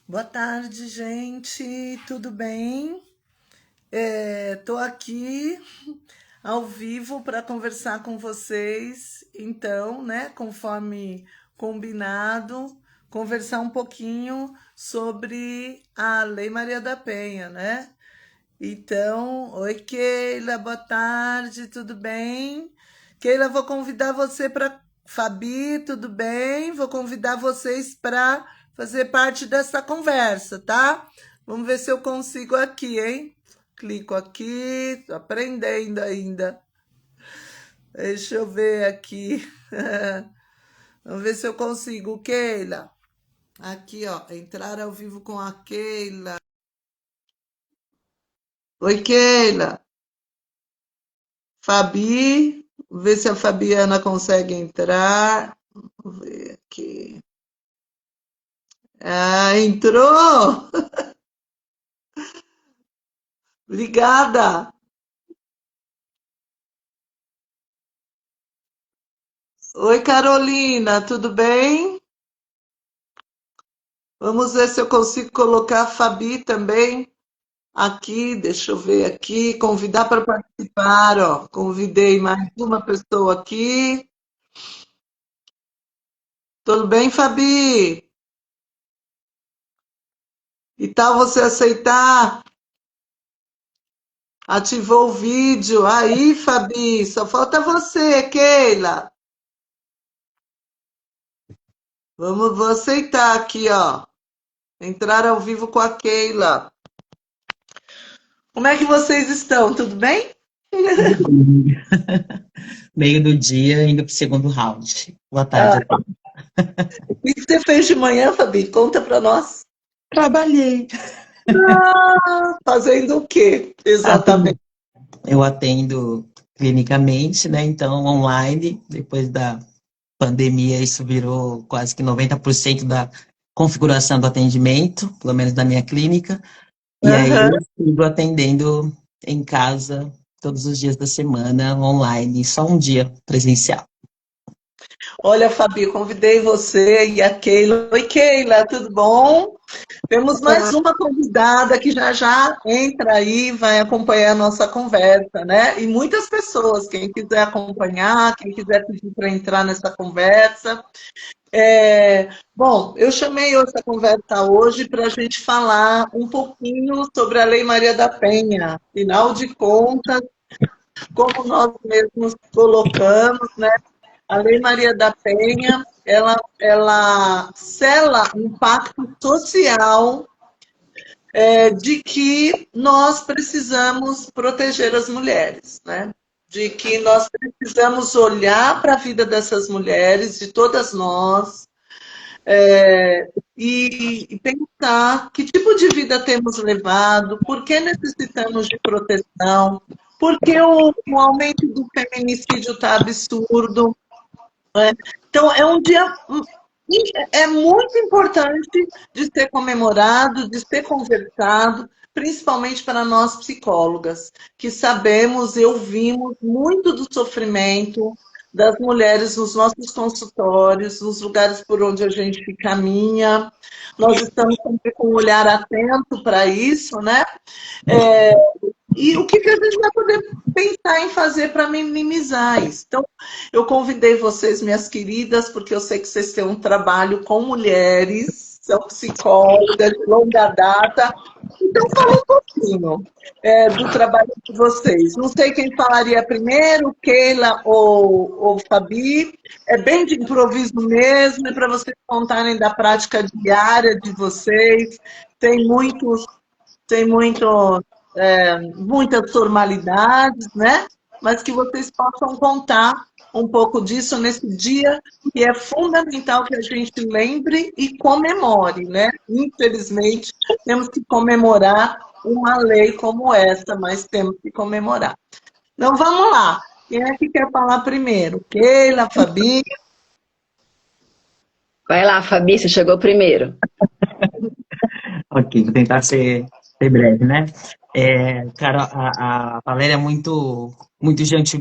Boa tarde, gente. Tudo bem? Estou aqui ao vivo para conversar com vocês. Então, né, conforme combinado, conversar um pouquinho sobre a Lei Maria da Penha, né? Então, oi, Keila, boa tarde, tudo bem? Keila, vou convidar você para. Fabi, tudo bem? Vou convidar vocês para fazer parte dessa conversa, tá? Vamos ver se eu consigo aqui, hein? Clico aqui, tô aprendendo ainda. Deixa eu ver aqui. Vamos ver se eu consigo, Keila. Aqui, ó, entrar ao vivo com a Keila. Oi, Keila. Fabi, ver se a Fabiana consegue entrar. Vamos ver aqui. Ah, entrou? Obrigada. Oi, Carolina, tudo bem? Vamos ver se eu consigo colocar a Fabi também aqui. Deixa eu ver aqui. Convidar para participar, ó. Convidei mais uma pessoa aqui. Tudo bem, Fabi? E tal você aceitar? Ativou o vídeo. Aí, Fabi, só falta você, Keila. Vou aceitar aqui, ó. Entrar ao vivo com a Keila. Como é que vocês estão? Tudo bem? Tudo bem. Meio do dia, indo para o segundo round. Boa tarde Ah, a todos. o que você fez de manhã, Fabi? Conta para nós. Trabalhei. Ah, fazendo o quê? Aten- Exatamente. Eu atendo clinicamente, né? Então, online, depois da pandemia, isso virou quase que 90% da configuração do atendimento, pelo menos da minha clínica. E aí Aham. eu sigo atendendo em casa todos os dias da semana, online, só um dia presencial. Olha, Fabi, convidei você e a Keila. Oi, Keila, tudo bom? Temos mais uma convidada que já já entra aí, vai acompanhar a nossa conversa, né? E muitas pessoas, quem quiser acompanhar, quem quiser pedir para entrar nessa conversa. Bom, eu chamei essa conversa hoje para a gente falar um pouquinho sobre a Lei Maria da Penha. Afinal de contas, como nós mesmos colocamos, né? A Lei Maria da Penha, ela sela um pacto social de que nós precisamos proteger as mulheres, né? De que nós precisamos olhar para a vida dessas mulheres, de todas nós, e pensar que tipo de vida temos levado, por que necessitamos de proteção, por que o aumento do feminicídio está absurdo. Então, é um dia muito importante de ser comemorado, de ser conversado, principalmente para nós psicólogas, que sabemos e ouvimos muito do sofrimento das mulheres nos nossos consultórios, nos lugares por onde a gente caminha. Nós estamos sempre com um olhar atento para isso, né? É, e o que, que a gente vai poder pensar em fazer para minimizar isso? Então, eu convidei vocês, minhas queridas, porque eu sei que vocês têm um trabalho com mulheres, são psicólogas de longa data. Então, fala um pouquinho do trabalho de vocês. Não sei quem falaria primeiro, Keila ou Fabi. É bem de improviso mesmo, é para vocês contarem da prática diária de vocês. Tem muitos muitas formalidades, né? Mas que vocês possam contar um pouco disso nesse dia, que é fundamental que a gente lembre e comemore, né? Infelizmente, temos que comemorar uma lei como essa, mas temos que comemorar. Então, vamos lá. Quem é que quer falar primeiro? Keila, Fabi? Vai lá, Fabi, você chegou primeiro. Ok, vou tentar ser breve, né? Cara, a Valéria é muito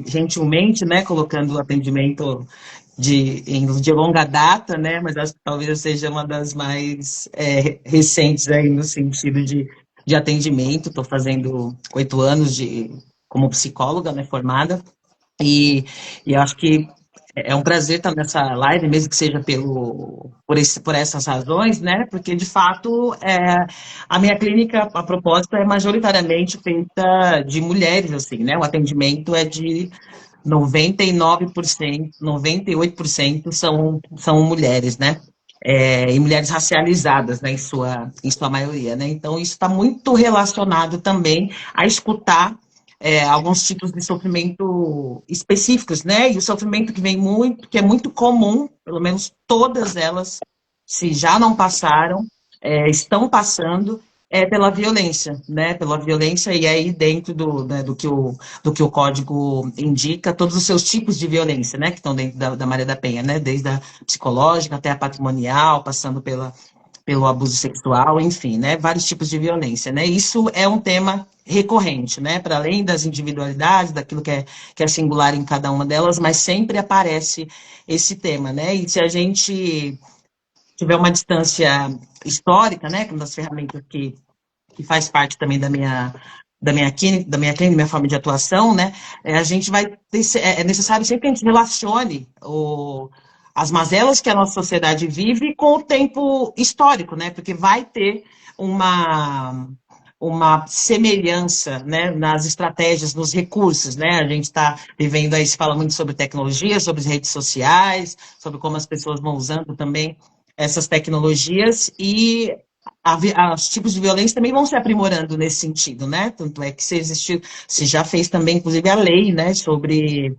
gentilmente, né, colocando o atendimento de longa data, né? Mas acho que talvez eu seja uma das mais recentes aí no sentido de atendimento. Estou fazendo 8 anos como psicóloga, né, formada, e, e acho que é um prazer estar nessa live, mesmo que seja por essas razões, né? Porque, de fato, a minha clínica, a propósito, é majoritariamente feita de mulheres, assim, né? O atendimento é de 99%, 98% são mulheres, né? E mulheres racializadas, né, em sua maioria, né? Então, isso está muito relacionado também a escutar alguns tipos de sofrimento específicos, né? E o sofrimento que é muito comum, pelo menos todas elas, se já não passaram, estão passando, pela violência, né? Pela violência, e aí dentro né, do que o código indica, todos os seus tipos de violência, né? Que estão dentro da Maria da Penha, né? Desde a psicológica até a patrimonial, passando pelo abuso sexual, enfim, né? Vários tipos de violência, né? Isso é um tema recorrente, né? Para além das individualidades, daquilo que é singular em cada uma delas, mas sempre aparece esse tema, né? E se a gente tiver uma distância histórica, né? Que é uma das ferramentas que faz parte também da minha clínica, minha forma de atuação, né? A gente vai é necessário sempre que a gente relacione as mazelas que a nossa sociedade vive com o tempo histórico, né? Porque vai ter uma semelhança, né, nas estratégias, nos recursos, né? A gente está vivendo aí, se fala muito sobre tecnologia, sobre as redes sociais, sobre como as pessoas vão usando também essas tecnologias e os tipos de violência também vão se aprimorando nesse sentido, né? Tanto é que se já fez também, inclusive, a lei, né, sobre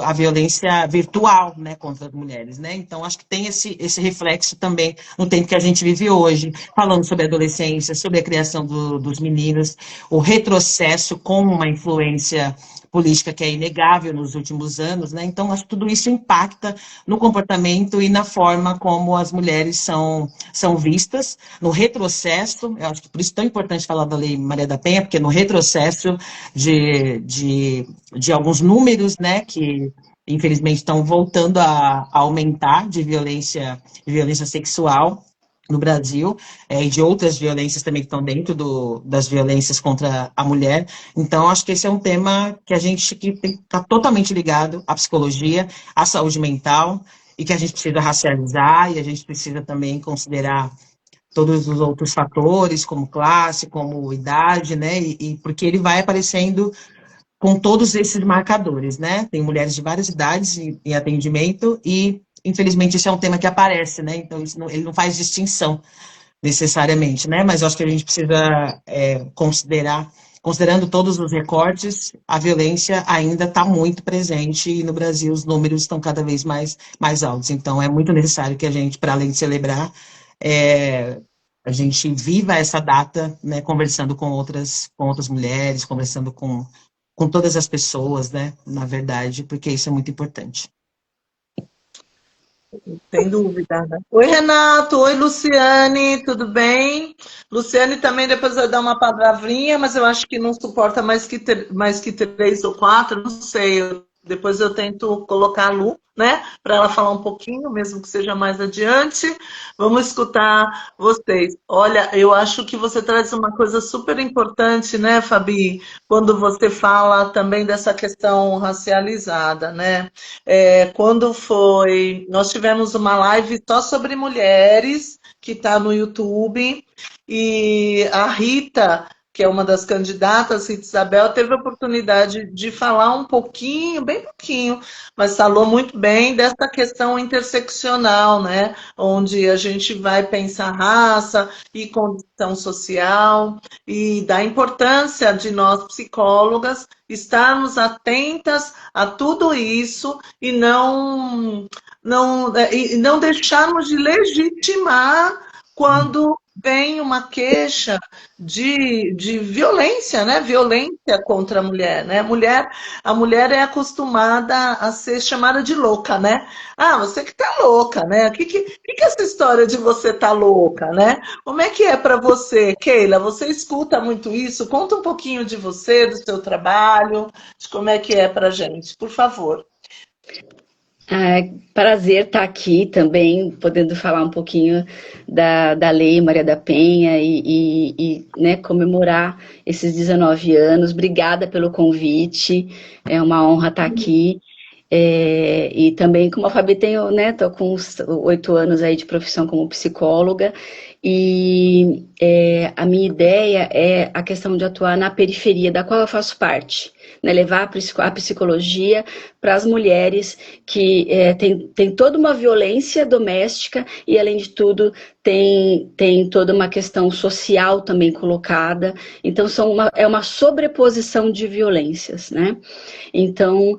a violência virtual, né, contra as mulheres, né? Então, acho que tem esse reflexo também no tempo que a gente vive hoje, falando sobre a adolescência, sobre a criação dos meninos, o retrocesso com uma influência política que é inegável nos últimos anos, né? Então, acho que tudo isso impacta no comportamento e na forma como as mulheres são vistas, no retrocesso, eu acho que por isso é tão importante falar da Lei Maria da Penha, porque no retrocesso de alguns números, né, que infelizmente estão voltando a aumentar de violência sexual no Brasil, e de outras violências também que estão dentro das violências contra a mulher. Então, acho que esse é um tema que a gente que tem que estar totalmente ligado à psicologia, à saúde mental, e que a gente precisa racializar, e a gente precisa também considerar todos os outros fatores, como classe, como idade, né? E porque ele vai aparecendo com todos esses marcadores, né? Tem mulheres de várias idades em atendimento e, infelizmente, esse é um tema que aparece, né? Então, ele não faz distinção necessariamente, né? Mas eu acho que a gente precisa considerando todos os recortes, a violência ainda está muito presente e no Brasil os números estão cada vez mais altos. Então, é muito necessário que a gente, para além de celebrar, a gente viva essa data, né, conversando com outras mulheres, conversando com todas as pessoas, né, na verdade, porque isso é muito importante. Sem dúvida, né? Oi, Renato. Oi, Luciane. Tudo bem? Luciane também depois vai dar uma palavrinha, mas eu acho que não suporta mais que 3 ou 4, não sei. Depois eu tento colocar a Lu, né? Para ela falar um pouquinho, mesmo que seja mais adiante. Vamos escutar vocês. Olha, eu acho que você traz uma coisa super importante, né, Fabi? Quando você fala também dessa questão racializada, né? Quando foi. Nós tivemos uma live só sobre mulheres, que está no YouTube, e a Rita, que é uma das candidatas, Rita Isabel, teve a oportunidade de falar um pouquinho, bem pouquinho, mas falou muito bem dessa questão interseccional, né? Onde a gente vai pensar raça e condição social, e da importância de nós, psicólogas, estarmos atentas a tudo isso e não deixarmos de legitimar quando vem uma queixa de violência, né? Violência contra a mulher, né? A mulher é acostumada a ser chamada de louca, né? Ah, você que tá louca, né? O que é essa história de você tá louca, né? Como é que é para você, Keila? Você escuta muito isso? Conta um pouquinho de você, do seu trabalho, de como é que é pra gente, por favor. Prazer estar aqui também, podendo falar um pouquinho da Lei Maria da Penha né, comemorar esses 19 anos. Obrigada pelo convite, é uma honra estar aqui. E também, como a Fabi, tenho, né, tô com 8 anos aí de profissão como psicóloga, e a minha ideia é a questão de atuar na periferia, da qual eu faço parte, né, levar a psicologia para as mulheres que tem toda uma violência doméstica e, além de tudo, tem toda uma questão social também colocada. Então, é uma sobreposição de violências, né? Então,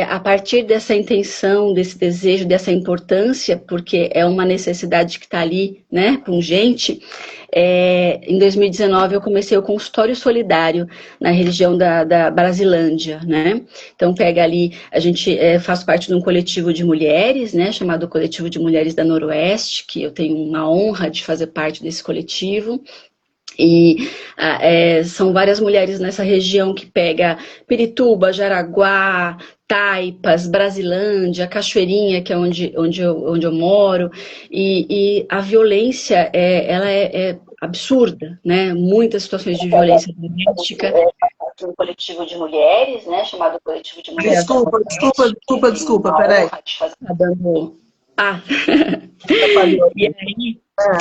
a partir dessa intenção, desse desejo, dessa importância, porque é uma necessidade que está ali, né, pungente, em 2019 eu comecei o consultório solidário na região da Brasilândia, né? Então pega ali, a gente faz parte de um coletivo de mulheres, né, chamado Coletivo de Mulheres da Noroeste, que eu tenho uma honra de fazer parte desse coletivo. E são várias mulheres nessa região que pega Pirituba, Jaraguá, Taipas, Brasilândia, Cachoeirinha, que é onde eu moro, e a violência ela é absurda, né? Muitas situações de violência doméstica. Um coletivo de mulheres, né? Chamado Coletivo de Mulheres. Desculpa, peraí. Tá dando...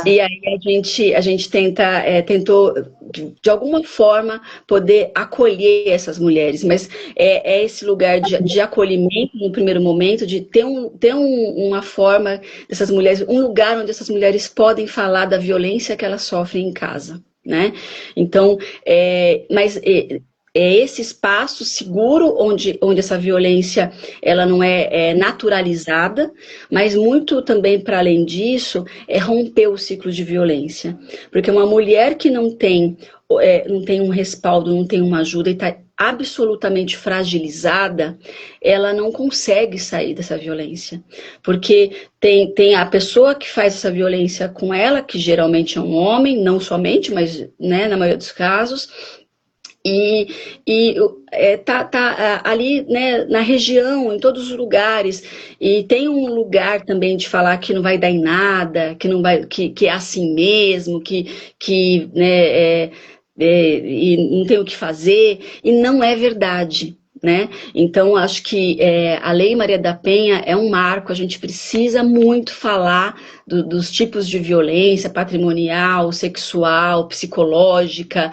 E aí a gente tentou, de alguma forma, poder acolher essas mulheres, mas é esse lugar de acolhimento no primeiro momento, de ter uma forma dessas mulheres, um lugar onde essas mulheres podem falar da violência que elas sofrem em casa, né? Então, mas é esse espaço seguro onde essa violência ela não é naturalizada, mas muito também para além disso é romper o ciclo de violência, porque uma mulher que não tem um respaldo, não tem uma ajuda e está absolutamente fragilizada, ela não consegue sair dessa violência, porque tem a pessoa que faz essa violência com ela, que geralmente é um homem, não somente, mas, né, na maioria dos casos. E tá ali, né, na região, em todos os lugares, e tem um lugar também de falar que não vai dar em nada, que não vai, que é assim mesmo, né, e não tem o que fazer, e não é verdade. Né? Então, acho que a Lei Maria da Penha é um marco, a gente precisa muito falar dos tipos de violência patrimonial, sexual, psicológica.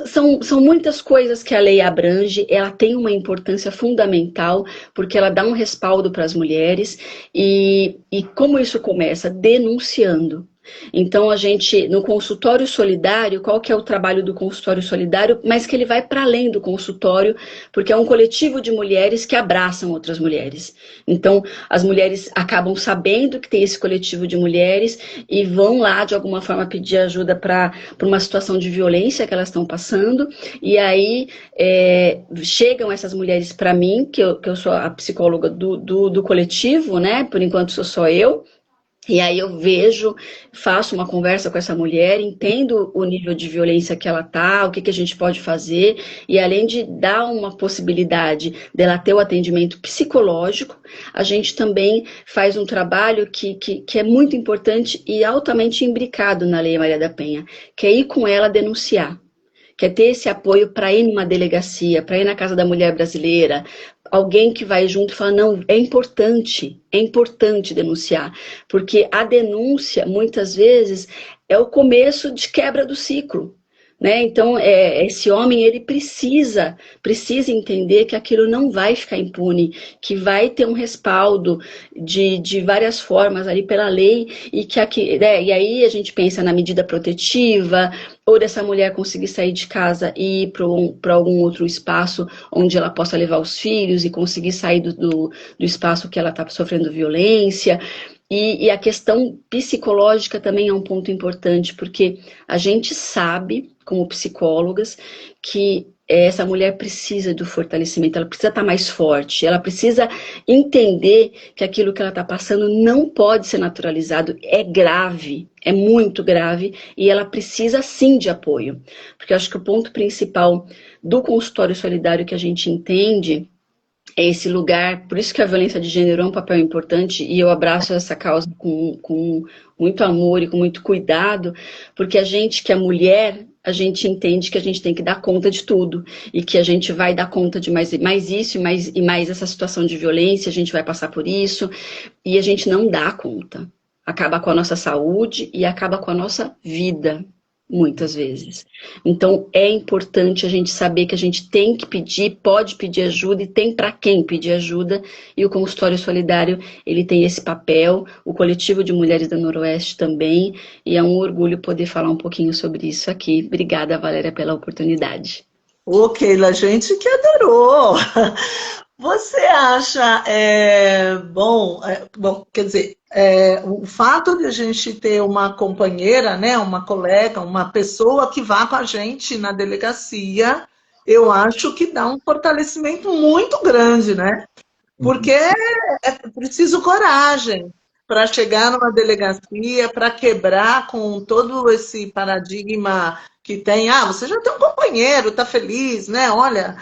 São muitas coisas que a lei abrange, ela tem uma importância fundamental, porque ela dá um respaldo para as mulheres, e como isso começa? Denunciando. Então, a gente, no consultório solidário, qual que é o trabalho do consultório solidário? Mas que ele vai para além do consultório, porque é um coletivo de mulheres que abraçam outras mulheres. Então, as mulheres acabam sabendo que tem esse coletivo de mulheres e vão lá, de alguma forma, pedir ajuda para uma situação de violência que elas estão passando. E aí, chegam essas mulheres para mim, que eu sou a psicóloga do coletivo, né? Por enquanto sou só eu. E aí eu vejo, faço uma conversa com essa mulher, entendo o nível de violência que ela tá, o que a gente pode fazer, e além de dar uma possibilidade dela ter o atendimento psicológico, a gente também faz um trabalho que é muito importante e altamente imbricado na Lei Maria da Penha, que é ir com ela denunciar. Quer ter esse apoio para ir numa delegacia, para ir na Casa da Mulher Brasileira, alguém que vai junto e fala, não, é importante denunciar, porque a denúncia, muitas vezes, é o começo de quebra do ciclo. Né? Então, esse homem ele precisa entender que aquilo não vai ficar impune, que vai ter um respaldo de várias formas ali pela lei, e e aí a gente pensa na medida protetiva, ou dessa mulher conseguir sair de casa e ir para algum outro espaço onde ela possa levar os filhos e conseguir sair do espaço que ela está sofrendo violência. E a questão psicológica também é um ponto importante, porque a gente sabe, como psicólogas, que essa mulher precisa do fortalecimento, ela precisa estar mais forte, ela precisa entender que aquilo que ela está passando não pode ser naturalizado, é grave, é muito grave, e ela precisa sim de apoio. Porque eu acho que o ponto principal do consultório solidário que a gente entende é esse lugar, por isso que a violência de gênero é um papel importante e eu abraço essa causa com muito amor e com muito cuidado, porque a gente que é mulher, a gente entende que a gente tem que dar conta de tudo e que a gente vai dar conta de mais isso e mais essa situação de violência, a gente vai passar por isso e a gente não dá conta. Acaba com a nossa saúde e acaba com a nossa vida. Muitas vezes. Então é importante a gente saber que a gente tem que pedir, pode pedir ajuda e tem para quem pedir ajuda. E o consultório solidário ele tem esse papel, o coletivo de mulheres da Noroeste também. E é um orgulho poder falar um pouquinho sobre isso aqui. Obrigada, Valéria, pela oportunidade. Ô, Keila, a gente que adorou. Você acha bom, quer dizer, o fato de a gente ter uma companheira, né, uma colega, uma pessoa que vá com a gente na delegacia, eu acho que dá um fortalecimento muito grande, né? Porque é preciso coragem para chegar numa delegacia, para quebrar com todo esse paradigma que tem, você já tem um companheiro, tá feliz, né? Olha,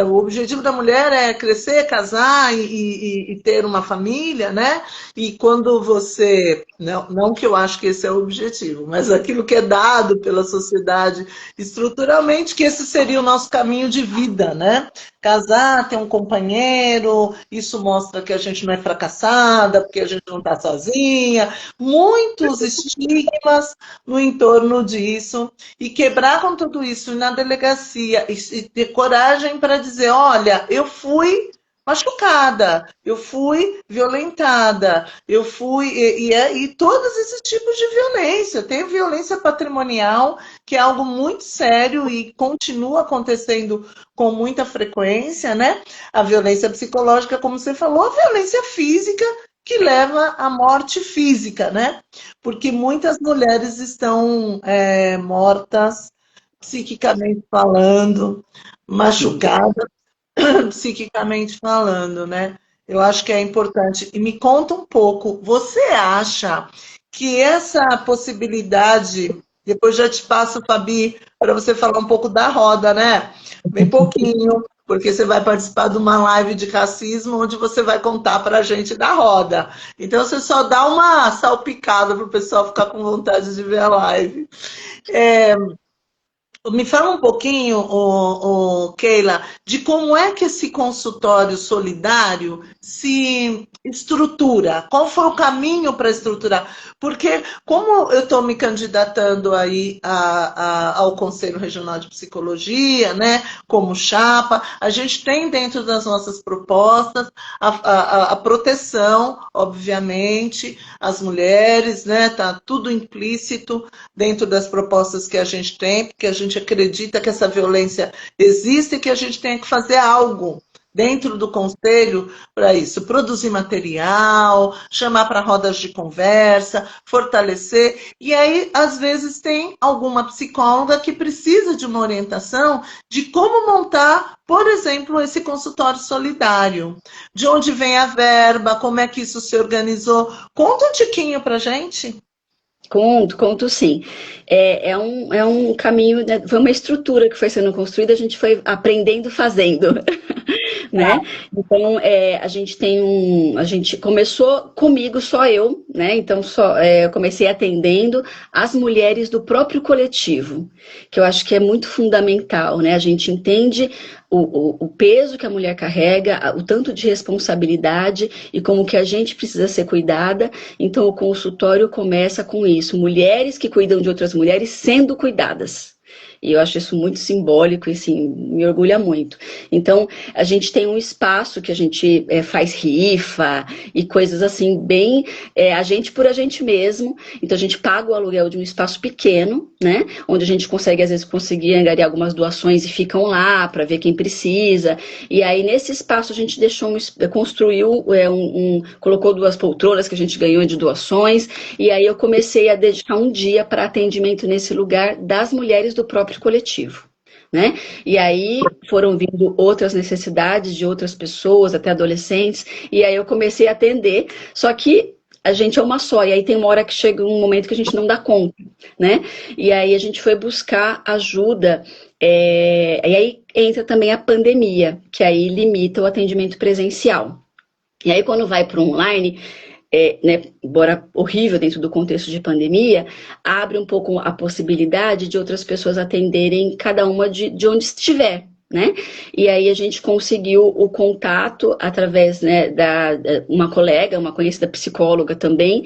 o objetivo da mulher é crescer, casar e ter uma família, né? E quando você, não que eu acho que esse é o objetivo, mas aquilo que é dado pela sociedade estruturalmente, que esse seria o nosso caminho de vida, né? Casar, ter um companheiro, isso mostra que a gente não é fracassada, porque a gente não está sozinha, muitos estigmas no entorno disso, e quebrar com tudo isso na delegacia, e ter coragem para dizer, olha, eu fui machucada, eu fui violentada, eu fui, e todos esses tipos de violência, tem violência patrimonial, que é algo muito sério e continua acontecendo com muita frequência, né? A violência psicológica, como você falou, a violência física, que leva à morte física, né? Porque muitas mulheres estão mortas, psiquicamente falando, machucadas, psiquicamente falando, né? Eu acho que é importante. E me conta um pouco, você acha que essa possibilidade, depois já te passo, Fabi, para você falar um pouco da roda, né? Bem pouquinho, porque você vai participar de uma live de racismo, onde você vai contar para a gente da roda. Então, você só dá uma salpicada para o pessoal ficar com vontade de ver a live. Me fala um pouquinho, Keila, de como é que esse consultório solidário se estrutura. Qual foi o caminho para estruturar? Porque como eu estou me candidatando aí ao Conselho Regional de Psicologia, né, como chapa, a gente tem dentro das nossas propostas a proteção, obviamente, às mulheres, né, tá tudo implícito dentro das propostas que a gente tem, porque a gente acredita que essa violência existe e que a gente tem que fazer algo dentro do conselho para isso, produzir material, chamar para rodas de conversa, fortalecer, e aí às vezes tem alguma psicóloga que precisa de uma orientação de como montar, por exemplo, esse consultório solidário, de onde vem a verba, como é que isso se organizou, conta um tiquinho para a gente. Conto sim. É um caminho, né? Foi uma estrutura que foi sendo construída, a gente foi aprendendo fazendo. Né? Então, a gente começou comigo, só eu, né? Então, eu comecei atendendo as mulheres do próprio coletivo, que eu acho que é muito fundamental, né? A gente entende o peso que a mulher carrega, o tanto de responsabilidade e como que a gente precisa ser cuidada. Então, o consultório começa com isso, mulheres que cuidam de outras mulheres sendo cuidadas. E eu acho isso muito simbólico e, assim, me orgulha muito. Então, a gente tem um espaço que a gente faz rifa e coisas assim, bem a gente por a gente mesmo. Então, a gente paga o aluguel de um espaço pequeno, né? Onde a gente consegue, às vezes, conseguir angariar algumas doações e ficam lá para ver quem precisa. E aí, nesse espaço, a gente construiu, colocou 2 poltronas que a gente ganhou de doações. E aí, eu comecei a dedicar um dia para atendimento nesse lugar das mulheres do próprio coletivo, né? E aí foram vindo outras necessidades de outras pessoas, até adolescentes, e aí eu comecei a atender, só que a gente é uma só, e aí tem uma hora que chega um momento que a gente não dá conta, né? E aí a gente foi buscar ajuda, e aí entra também a pandemia, que aí limita o atendimento presencial. E aí quando vai para o online, né, embora horrível dentro do contexto de pandemia, abre um pouco a possibilidade de outras pessoas atenderem cada uma de onde estiver. Né? E aí a gente conseguiu o contato através, né, uma colega, uma conhecida psicóloga também,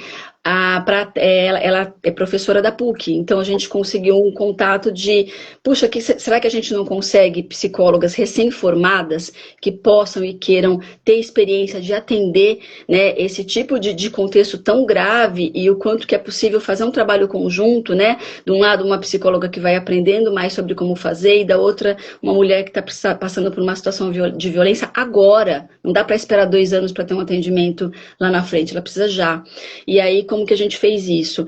ela é professora da PUC, então a gente conseguiu um contato de, puxa, será que a gente não consegue psicólogas recém-formadas que possam e queiram ter experiência de atender, né, esse tipo de contexto tão grave, e o quanto que é possível fazer um trabalho conjunto, né? De um lado uma psicóloga que vai aprendendo mais sobre como fazer, e da outra uma mulher que está passando por uma situação de violência agora, não dá para esperar 2 anos para ter um atendimento lá na frente, ela precisa já. E aí, como que a gente fez isso?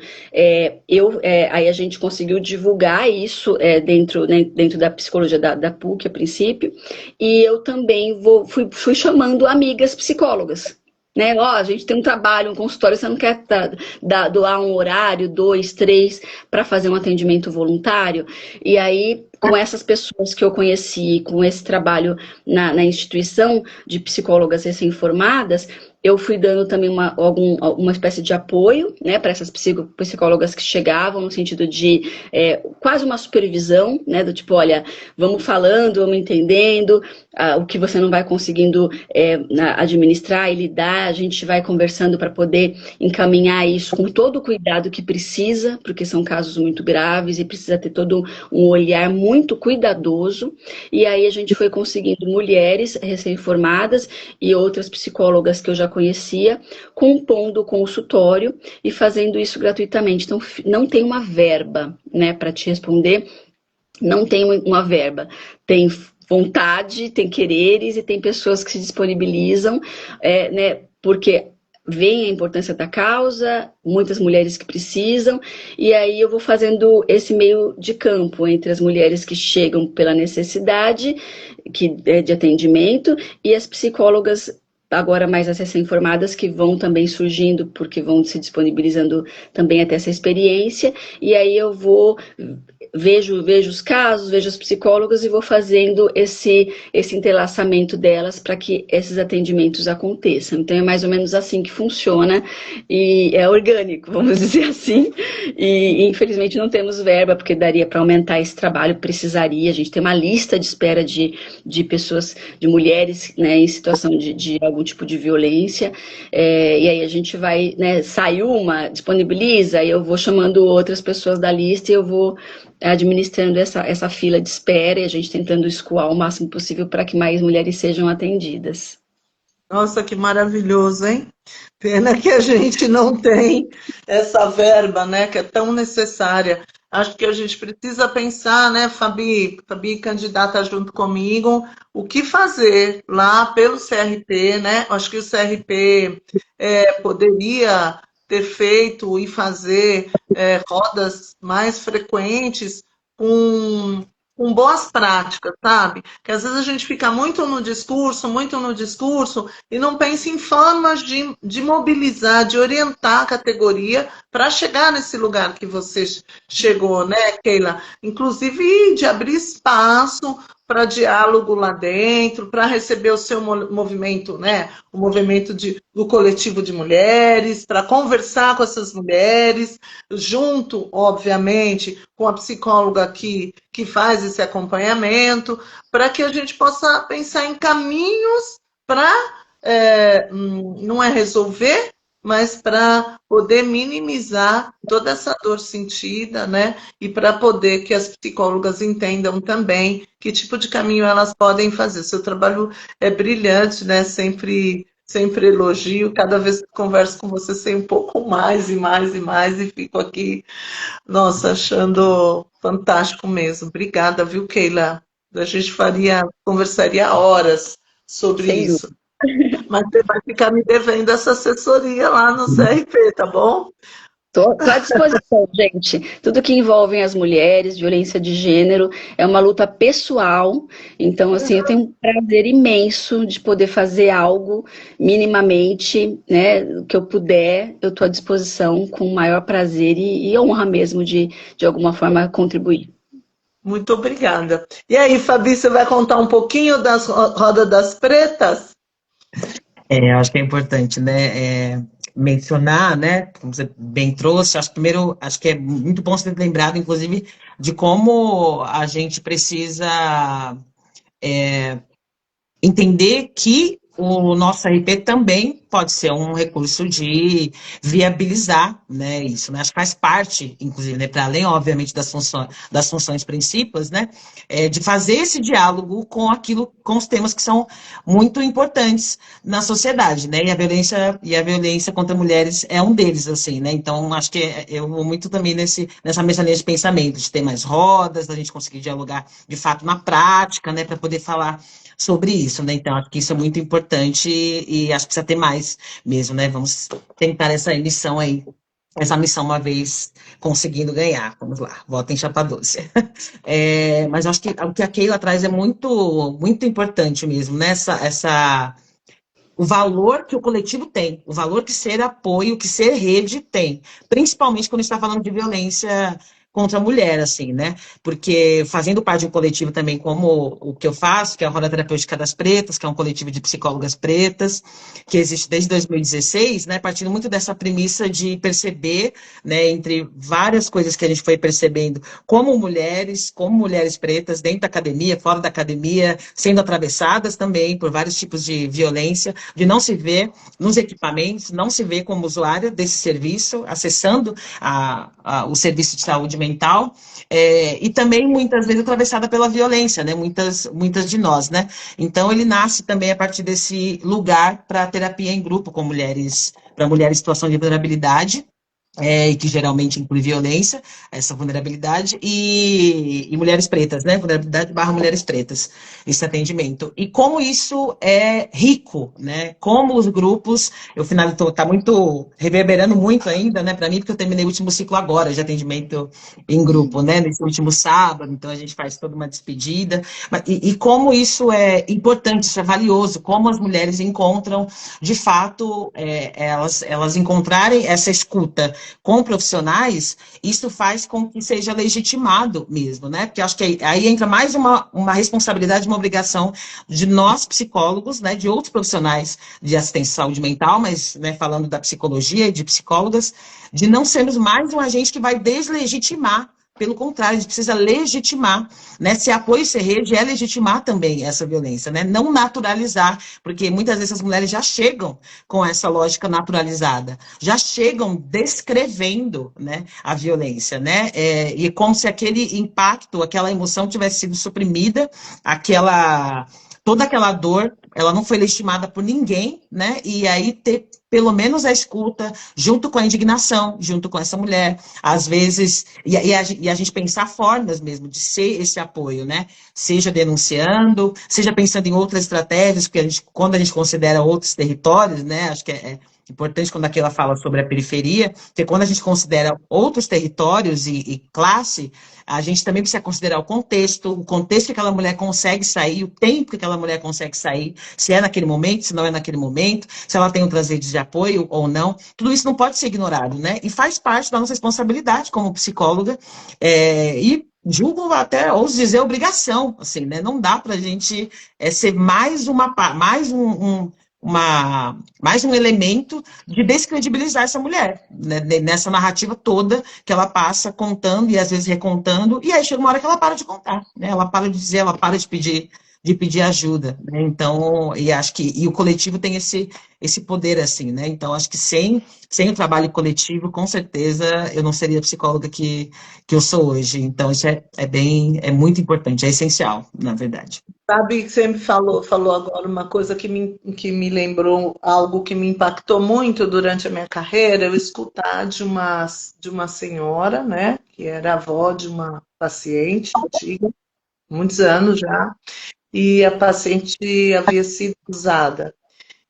Aí a gente conseguiu divulgar isso dentro da psicologia da PUC, a princípio, e eu também fui chamando amigas psicólogas. Né? A gente tem um trabalho, um consultório, você não quer doar um horário, 2, 3, para fazer um atendimento voluntário? E aí, com essas pessoas que eu conheci, com esse trabalho na instituição de psicólogas recém-formadas, eu fui dando também uma espécie de apoio, né, para essas psicólogas que chegavam, no sentido de quase uma supervisão, né, do tipo, olha, vamos falando, vamos entendendo, o que você não vai conseguindo administrar e lidar, a gente vai conversando para poder encaminhar isso com todo o cuidado que precisa, porque são casos muito graves e precisa ter todo um olhar muito cuidadoso. E aí a gente foi conseguindo mulheres recém-formadas e outras psicólogas que eu já conhecia, compondo o consultório e fazendo isso gratuitamente. Então, não tem uma verba, né, para te responder, não tem uma verba. Tem vontade, tem quereres e tem pessoas que se disponibilizam, né, porque vem a importância da causa, muitas mulheres que precisam, e aí eu vou fazendo esse meio de campo entre as mulheres que chegam pela necessidade de atendimento e as psicólogas agora mais as recém-formadas que vão também surgindo, porque vão se disponibilizando também até essa experiência, e aí eu vejo os casos, vejo os psicólogos e vou fazendo esse entrelaçamento delas para que esses atendimentos aconteçam. Então é mais ou menos assim que funciona, e é orgânico, vamos dizer assim, e infelizmente não temos verba, porque daria para aumentar esse trabalho, precisaria, a gente tem uma lista de espera de pessoas, de mulheres, né, em situação de algum tipo de violência, e aí a gente vai, né, sai uma, disponibiliza, e eu vou chamando outras pessoas da lista e eu vou administrando essa fila de espera e a gente tentando escoar o máximo possível para que mais mulheres sejam atendidas. Nossa, que maravilhoso, hein? Pena que a gente não tem essa verba, né, que é tão necessária. Acho que a gente precisa pensar, né, Fabi, candidata junto comigo, o que fazer lá pelo CRP, né? Acho que o CRP poderia ter feito e fazer rodas mais frequentes com boas práticas, sabe? Que às vezes a gente fica muito no discurso, e não pensa em formas de mobilizar, de orientar a categoria para chegar nesse lugar que você chegou, né, Keila? Inclusive de abrir espaço para diálogo lá dentro, para receber o seu movimento, né? O movimento do coletivo de mulheres, para conversar com essas mulheres, junto, obviamente, com a psicóloga que faz esse acompanhamento, para que a gente possa pensar em caminhos para, não é resolver, mas para poder minimizar toda essa dor sentida, né? E para poder que as psicólogas entendam também que tipo de caminho elas podem fazer. Seu trabalho é brilhante, né? Sempre elogio. Cada vez que converso com você, sei um pouco mais e fico aqui, nossa, achando fantástico mesmo. Obrigada, viu, Keila? A gente conversaria horas sobre Sem isso. Mas você vai ficar me devendo essa assessoria lá no CRP, tá bom? Tô à disposição, gente. Tudo que envolve as mulheres, violência de gênero, é uma luta pessoal. Então, assim, eu tenho um prazer imenso de poder fazer algo minimamente, né? O que eu puder, eu estou à disposição com o maior prazer e honra mesmo de alguma forma, contribuir. Muito obrigada. E aí, Fabi, você vai contar um pouquinho das Roda das Pretas? Eu acho que é importante, né, mencionar, né, como você bem trouxe, acho que primeiro, acho que é muito bom você ter lembrado, inclusive, de como a gente precisa entender que o nosso RP também pode ser um recurso de viabilizar, né, isso, né, acho que faz parte, inclusive, né, para além, obviamente, das funções principais, né, de fazer esse diálogo com aquilo, com os temas que são muito importantes na sociedade, né, e a violência contra mulheres é um deles, assim, né, então acho que eu vou muito também nessa mesma linha de pensamento, de ter mais rodas, da gente conseguir dialogar, de fato, na prática, né, para poder falar sobre isso, né? Então, acho que isso é muito importante e acho que precisa ter mais mesmo, né? Vamos tentar essa missão aí, essa missão uma vez conseguindo ganhar. Vamos lá, votem chapa doce. Mas acho que o que a Keila traz é muito, muito importante mesmo, né? O valor que o coletivo tem, o valor que ser apoio, que ser rede tem, principalmente quando está falando de violência contra a mulher, assim, né? Porque fazendo parte de um coletivo também como o que eu faço, que é a Roda Terapêutica das Pretas, que é um coletivo de psicólogas pretas, que existe desde 2016, né? Partindo muito dessa premissa de perceber, né, entre várias coisas que a gente foi percebendo, como mulheres pretas, dentro da academia, fora da academia, sendo atravessadas também por vários tipos de violência, de não se ver nos equipamentos, não se ver como usuária desse serviço, acessando o serviço de saúde mental, e também muitas vezes atravessada pela violência, né? Muitas de nós, né? Então ele nasce também a partir desse lugar para terapia em grupo com mulheres, para mulheres em situação de vulnerabilidade, e que geralmente inclui violência, essa vulnerabilidade, e mulheres pretas, né? Vulnerabilidade barra mulheres pretas, esse atendimento. E como isso é rico, né? Como os grupos, eu final tá muito reverberando muito ainda, né? Para mim, porque eu terminei o último ciclo agora de atendimento em grupo, né? Nesse último sábado, então a gente faz toda uma despedida. E como isso é importante, isso é valioso, como as mulheres encontram, de fato, elas encontrarem essa escuta com profissionais, isso faz com que seja legitimado mesmo, né? Porque acho que aí entra mais uma responsabilidade, uma obrigação de nós, psicólogos, né? De outros profissionais de assistência à saúde mental, mas, né, falando da psicologia e de psicólogas, de não sermos mais um agente que vai deslegitimar. Pelo contrário, a gente precisa legitimar, né? Ser apoio e ser rede é legitimar também essa violência, né? Não naturalizar, porque muitas vezes as mulheres já chegam com essa lógica naturalizada, já chegam descrevendo, né, a violência, né? E como se aquele impacto, aquela emoção tivesse sido suprimida, toda aquela dor, ela não foi legitimada por ninguém, né? E aí ter pelo menos a escuta, junto com a indignação, junto com essa mulher, às vezes, e a gente pensar formas mesmo de ser esse apoio, né? Seja denunciando, seja pensando em outras estratégias, porque quando a gente considera outros territórios, né? Acho que é importante quando aquela fala sobre a periferia, porque quando a gente considera outros territórios e classe, a gente também precisa considerar o contexto que aquela mulher consegue sair, o tempo que aquela mulher consegue sair, se é naquele momento, se não é naquele momento, se ela tem outras redes de apoio ou não. Tudo isso não pode ser ignorado, né? E faz parte da nossa responsabilidade como psicóloga, e julgo até, ouso dizer, obrigação, assim, né? Não dá para a gente ser mais mais um elemento de descredibilizar essa mulher, né, nessa narrativa toda que ela passa contando e às vezes recontando, e aí chega uma hora que ela para de contar, né? Ela para de dizer, ela para de pedir ajuda, né? Então, e acho que o coletivo tem esse poder assim, né? Então, acho que sem o trabalho coletivo, com certeza eu não seria a psicóloga que eu sou hoje. Então, isso é muito importante, é essencial, na verdade. Sabe que você me falou agora uma coisa que me lembrou algo que me impactou muito durante a minha carreira, eu escutar de uma senhora, né, que era avó de uma paciente antiga, muitos anos já, e a paciente havia sido usada.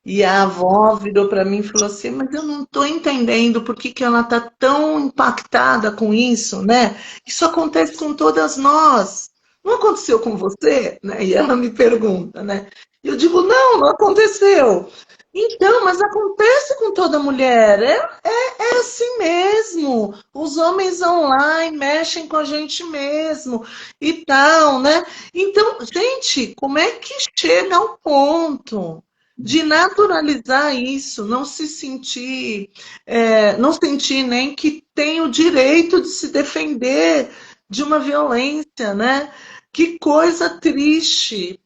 E a avó virou para mim e falou assim, mas eu não estou entendendo por que que ela está tão impactada com isso, né? Isso acontece com todas nós. Não aconteceu com você? Né? E ela me pergunta, né? E eu digo, não, não aconteceu. Então, mas acontece com toda mulher. É assim mesmo. Os homens vão lá e mexem com a gente mesmo e tal, né? Então, gente, como é que chega ao ponto de naturalizar isso, não se sentir, não sentir nem que tem o direito de se defender de uma violência, né? Que coisa triste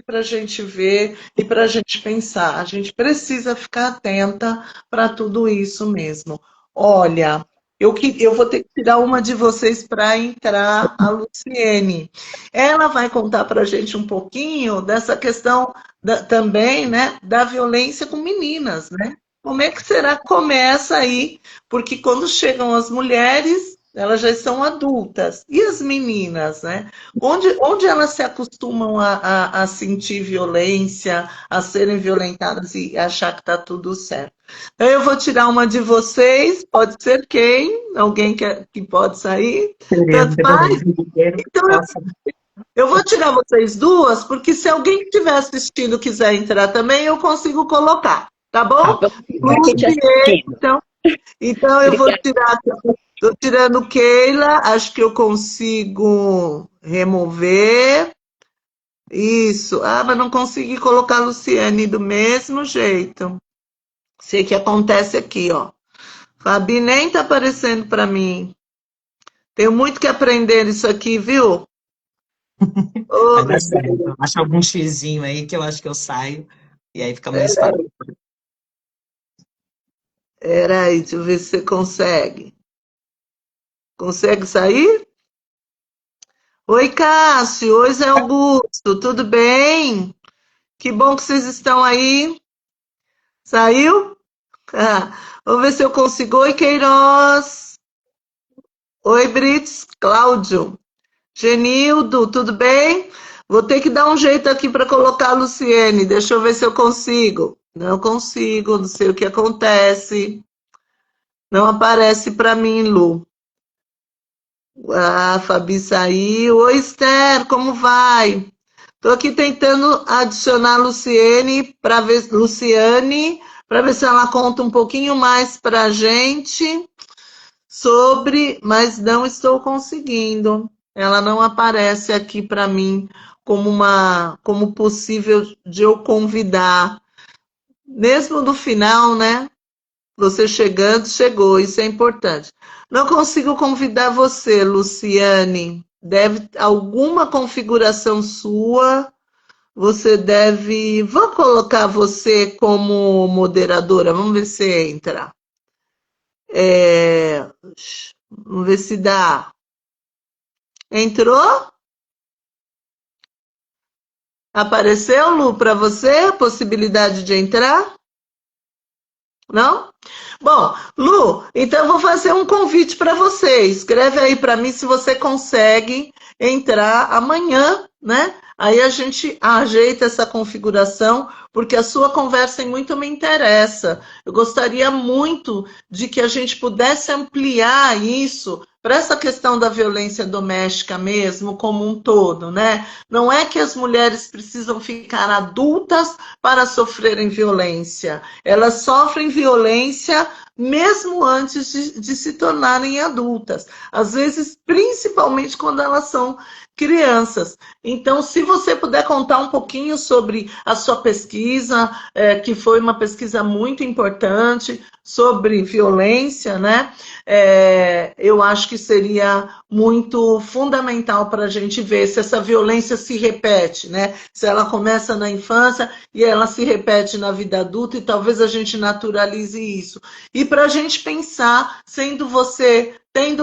para a gente ver e para a gente pensar. A gente precisa ficar atenta para tudo isso mesmo. Olha, eu vou ter que tirar uma de vocês para entrar, a Luciene. Ela vai contar para a gente um pouquinho dessa questão também, né, da violência com meninas, né? Como é que será que começa aí? Porque quando chegam as mulheres, elas já são adultas. E as meninas, né? Onde elas se acostumam a sentir violência, a serem violentadas e achar que está tudo certo? Então, eu vou tirar uma de vocês, pode ser quem? Alguém que pode sair? Tanto faz? Então, eu vou tirar vocês duas, porque se alguém que estiver assistindo quiser entrar também, eu consigo colocar, tá Tá, bom? vamos para quem te Luciene, assistindo. então eu vou tirar. Estou tirando Keila, acho que eu consigo remover. Isso. Ah, mas não consegui colocar a Luciane do mesmo jeito. Sei que acontece aqui, ó. Fabi nem tá aparecendo para mim. Tenho muito que aprender isso aqui, viu? Oh, Vai dar meu certo. Deus. Acha algum xizinho aí que eu acho que eu saio. E aí fica mais fácil. Peraí, deixa eu ver se você consegue. Consegue sair? Oi, Cássio. Oi, Zé Augusto. Tudo bem? Que bom que vocês estão aí. Saiu? Ah, vamos ver se eu consigo. Oi, Queiroz. Oi, Brits. Cláudio. Genildo, tudo bem? Vou ter que dar um jeito aqui para colocar a Luciene. Deixa eu ver se eu consigo. Não consigo, não sei o que acontece. Não aparece para mim, Lu. Ah, Fabi saiu. Oi, Esther, como vai? Estou aqui tentando adicionar a Luciane, para ver se ela conta um pouquinho mais para a gente sobre, mas não estou conseguindo. Ela não aparece aqui para mim como possível de eu convidar. Mesmo no final, né? Você chegando, chegou, isso é importante. Não consigo convidar você, Luciane. Deve alguma configuração sua. Você deve. Vou colocar você como moderadora. Vamos ver se entra. É, vamos ver se dá. Entrou? Apareceu, Lu, para você a possibilidade de entrar? Não? Bom, Lu, então eu vou fazer um convite para você. Escreve aí para mim se você consegue entrar amanhã, né? Aí a gente ajeita essa configuração, porque a sua conversa muito me interessa. Eu gostaria muito de que a gente pudesse ampliar isso para essa questão da violência doméstica mesmo, como um todo, né? Não é que as mulheres precisam ficar adultas para sofrerem violência. Elas sofrem violência mesmo antes de se tornarem adultas. Às vezes, principalmente quando elas são crianças. Então, se você puder contar um pouquinho sobre a sua pesquisa, que foi uma pesquisa muito importante sobre violência, né? Eu acho que seria muito fundamental para a gente ver se essa violência se repete, né? Se ela começa na infância e ela se repete na vida adulta, e talvez a gente naturalize isso. E para a gente pensar, tendo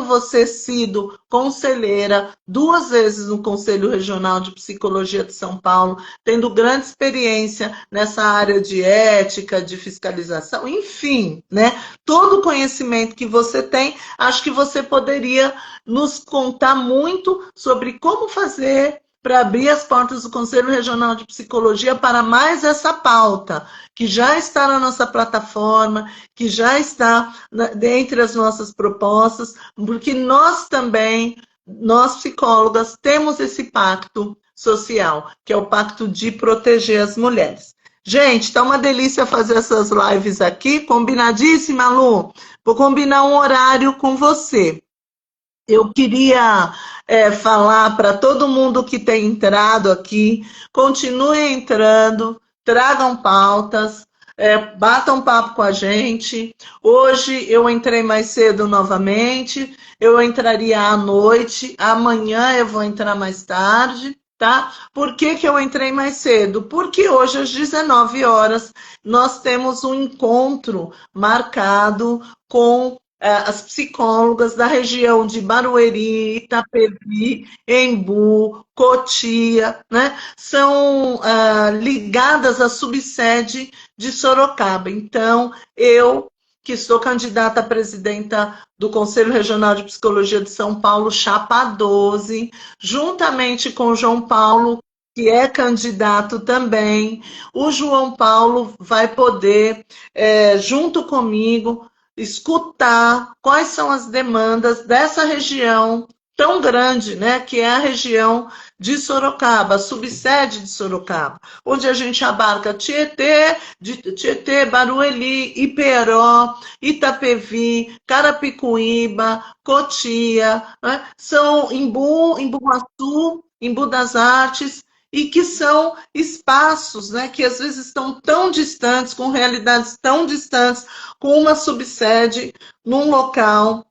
você sido conselheira 2 vezes no Conselho Regional de Psicologia de São Paulo, tendo grande experiência nessa área de ética, de fiscalização, enfim, né? Todo o conhecimento que você tem, acho que você poderia nos contar muito sobre como fazer para abrir as portas do Conselho Regional de Psicologia para mais essa pauta, que já está na nossa plataforma, que já está dentre as nossas propostas, porque nós também, nós psicólogas, temos esse pacto social, que é o pacto de proteger as mulheres. Gente, tá uma delícia fazer essas lives aqui, combinadíssima, Lu? Vou combinar um horário com você. Eu queria falar para todo mundo que tem entrado aqui, continue entrando, tragam pautas, batam papo com a gente. Hoje eu entrei mais cedo novamente, eu entraria à noite, amanhã eu vou entrar mais tarde, tá? Por que que eu entrei mais cedo? Porque hoje às 19 horas nós temos um encontro marcado com as psicólogas da região de Barueri, Itapevi, Embu, Cotia, né? São ligadas à subsede de Sorocaba. Então, eu, que sou candidata a presidenta do Conselho Regional de Psicologia de São Paulo, Chapa 12, juntamente com o João Paulo, que é candidato também, o João Paulo vai poder, junto comigo, escutar quais são as demandas dessa região tão grande, né, que é a região de Sorocaba, a subsede de Sorocaba, onde a gente abarca Tietê, Barueri, Iperó, Itapevi, Carapicuíba, Cotia, né, são Embu-Guaçu, Embu das Artes, e que são espaços, né, que às vezes estão tão distantes, com realidades tão distantes, com uma subsede num local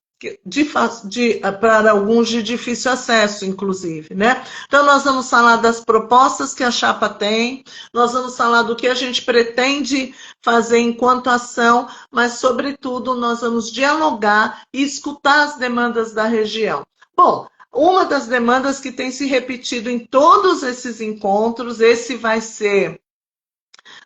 para alguns de difícil acesso, inclusive, né? Então, nós vamos falar das propostas que a Chapa tem, nós vamos falar do que a gente pretende fazer enquanto ação, mas, sobretudo, nós vamos dialogar e escutar as demandas da região. Bom, uma das demandas que tem se repetido em todos esses encontros, esse vai ser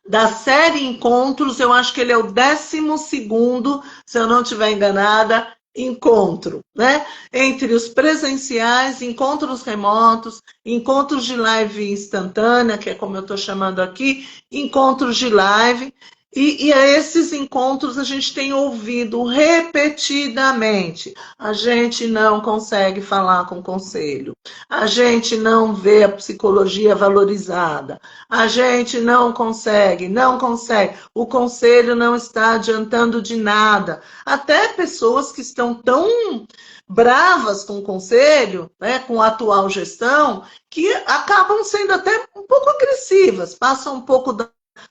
da série Encontros, eu acho que ele é o 12º, se eu não estiver enganada, encontro, né? Entre os presenciais, encontros remotos, encontros de live instantânea, que é como eu estou chamando aqui, encontros de live. E a esses encontros a gente tem ouvido repetidamente. A gente não consegue falar com o conselho. A gente não vê a psicologia valorizada. A gente não consegue. O conselho não está adiantando de nada. Até pessoas que estão tão bravas com o conselho, né, com a atual gestão, que acabam sendo até um pouco agressivas, passam um pouco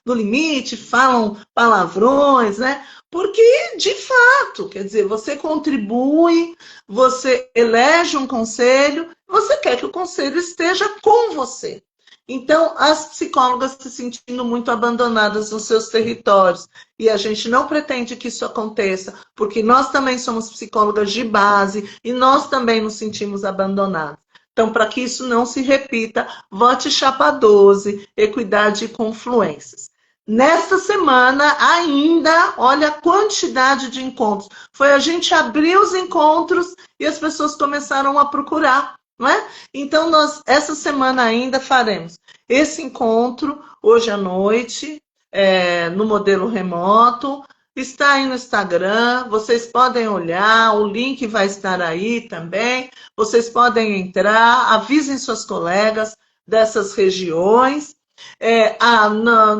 do limite, falam palavrões, né? Porque, de fato, quer dizer, você contribui, você elege um conselho, você quer que o conselho esteja com você. Então, as psicólogas se sentindo muito abandonadas nos seus territórios. E a gente não pretende que isso aconteça, porque nós também somos psicólogas de base e nós também nos sentimos abandonadas. Então, para que isso não se repita, vote Chapa 12, Equidade e Confluências. Nesta semana, ainda, olha a quantidade de encontros. Foi a gente abrir os encontros e as pessoas começaram a procurar, não é? Então, nós, essa semana ainda, faremos esse encontro, hoje à noite, no modelo remoto. Está aí no Instagram, vocês podem olhar, o link vai estar aí também. Vocês podem entrar, avisem suas colegas dessas regiões.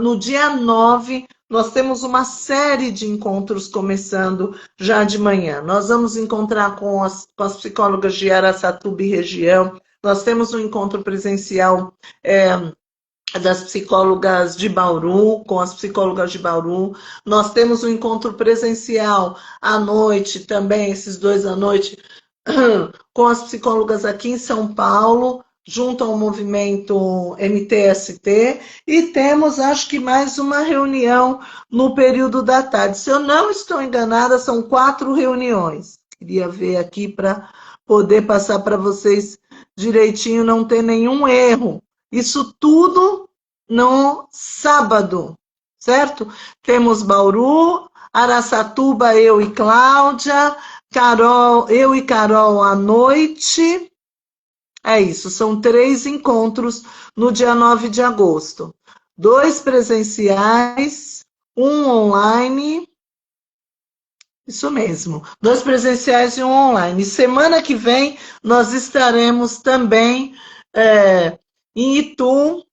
No dia 9, nós temos uma série de encontros começando já de manhã. Nós vamos encontrar com as psicólogas de Araçatuba e região. Nós temos um encontro presencial das psicólogas de Bauru, com as psicólogas de Bauru. Nós temos um encontro presencial à noite, também, esses 2 à noite, com as psicólogas aqui em São Paulo, junto ao movimento MTST, e temos, acho que, mais uma reunião no período da tarde. Se eu não estou enganada, são 4 reuniões. Queria ver aqui para poder passar para vocês direitinho, não ter nenhum erro. Isso tudo no sábado, certo? Temos Bauru, Araçatuba, eu e Cláudia, eu e Carol à noite, É isso, são 3 encontros no dia 9 de agosto. 2 presenciais, 1 online. Isso mesmo, 2 presenciais e 1 online. Semana que vem nós estaremos também em Itu,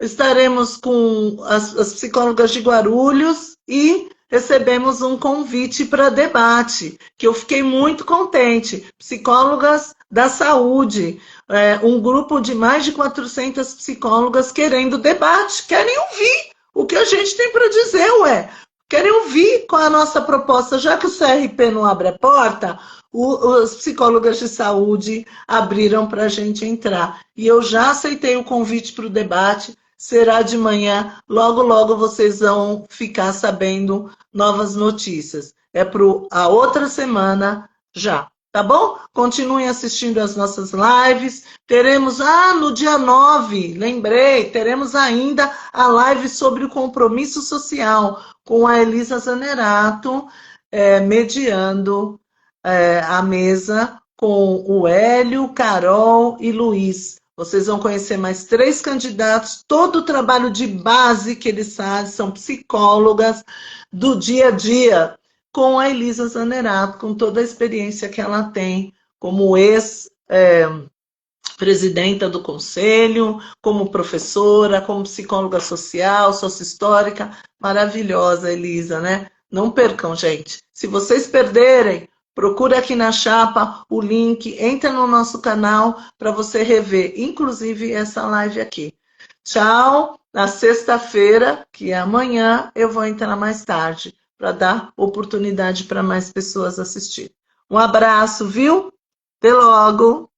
estaremos com as psicólogas de Guarulhos e recebemos um convite para debate, que eu fiquei muito contente. Psicólogas da saúde, um grupo de mais de 400 psicólogas querendo debate, querem ouvir o que a gente tem para dizer, ué. Querem ouvir qual é a nossa proposta, já que o CRP não abre a porta, os psicólogas de saúde abriram para a gente entrar. E eu já aceitei o convite para o debate, será de manhã, logo, logo vocês vão ficar sabendo novas notícias. É para a outra semana já, tá bom? Continuem assistindo as nossas lives. Teremos, no dia 9, lembrei, teremos ainda a live sobre o compromisso social, com a Elisa Zanerato, mediando a mesa com o Hélio, Carol e Luiz. Vocês vão conhecer mais 3 candidatos, todo o trabalho de base que eles fazem, são psicólogas do dia a dia, com a Elisa Zanerato, com toda a experiência que ela tem como presidenta do conselho, como professora, como psicóloga social, sócia histórica, maravilhosa, Elisa, né? Não percam, gente. Se vocês perderem, procure aqui na chapa o link, entra no nosso canal para você rever, inclusive essa live aqui. Tchau. Na sexta-feira, que é amanhã, eu vou entrar mais tarde para dar oportunidade para mais pessoas assistirem. Um abraço, viu? Até logo.